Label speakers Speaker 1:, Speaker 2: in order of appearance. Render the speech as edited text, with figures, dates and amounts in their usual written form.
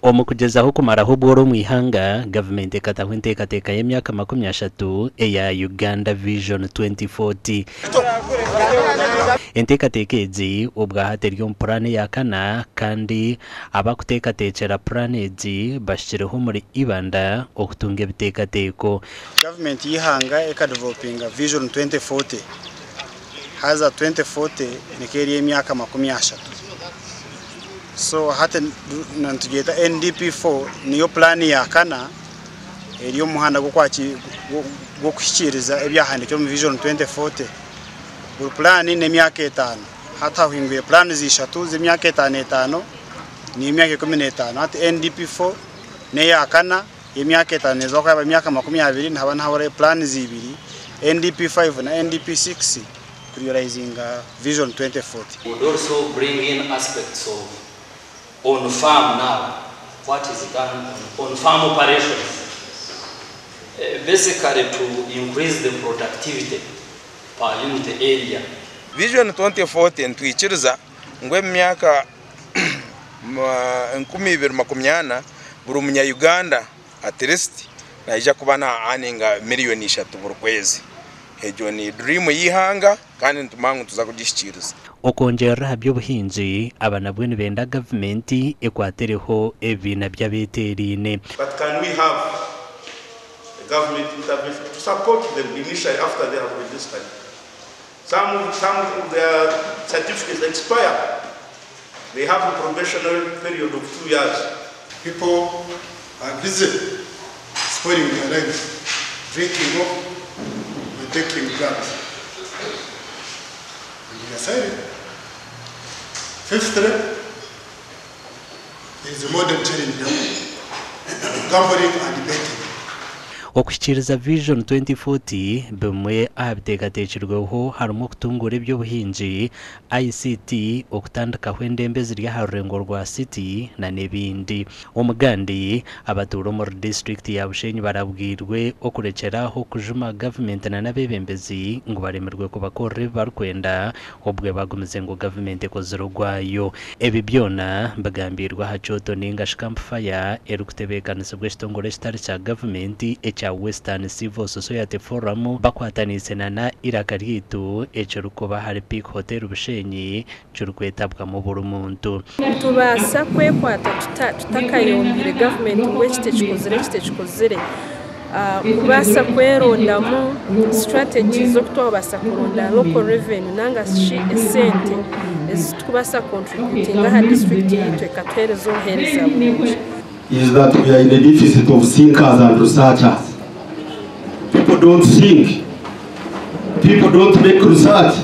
Speaker 1: Omukugezaho kumaraho bworo mu ihanga government ekataho enteekateeka y'emyaka 30 eya Uganda Vision 2040. Enteekateeka egi obwahateri omu plan ya kana kandi abakuteekateekera plan egi bashikireho muri ibanda okutunga ebiteekateeko.
Speaker 2: Government y'ihanga ekadevelopinga Vision 2040 haza 2040 nikeri y'emyaka 30. So hata nantugeta NDP4 niyo plan ya kana eriyo muhanda go kushikiriza ebyahandikyo mu Vision 2040. Buri plan ni myaka 5 hata hinguye plan zishatu z'imyaka 5 ni myaka 15. Hata NDP4 ne ya kana y'imyaka 5 zo kwa myaka 20 ntaba ntabare plan zibiri NDP5 na NDP6 realizing Vision 2040.
Speaker 3: Would also bring in aspects of on farm now, what is done on farm operations, basically to increase the productivity per unit area.
Speaker 4: Vision 2040 ntwikiriza ngwe myaka 2080 buri munya Uganda at least naija kubana aninga miliyoni 3 buri kwezi. Ejo ni dream y'ihanga kandi ntumangu tuzakugishikiriza.
Speaker 1: Okongera by'obuhinzi abanabwe nibenda government ekwatereho ebina by'abeterine.
Speaker 5: But can we have a government intervention to support them initially after they have registered? Some of their certificates expire. They have a probationary period of 2 years.
Speaker 6: People are busy spoiling their lives, drinking off, and taking drugs. Fifthly, is the modern challenge now. Governing and debating.
Speaker 1: Okushikiriza Vision 2040 bimwe abiteekateekirweho harimo okutungura eby'obuhingi, ICT, okutandikaho endembe ziri aha rurengo rwa city na n'ebindi. Omugandi abatuura muri district ya Bushenyi barabwirwe okurekeraho kujuma government na n'abebembezi ngo baremerwe kubakorera barikwenda obwe bagumize ngo government ekozere ogwayo. Ebi byona bagambirwa ha Kyoto ninga campfire erikutebeekanisibwa ekitongole kitari kya government echa Western Civil Society Forum bakwatanise na iraka ryitu ekirukuba hari Peak Hotel Bushenyi kirukwetabwa mu buri muntu.
Speaker 7: Tubasa kwekwata tutakayombire government w'ekitekikozire kubasa kwerondamu strategies zo kutwabasa kuronda local revenue nanga esente ezikubasa contributing aha district yitu ekatwerezo hereza bulungi.
Speaker 8: Is that we are in a deficit of thinkers and researchers. People don't think. People don't make research.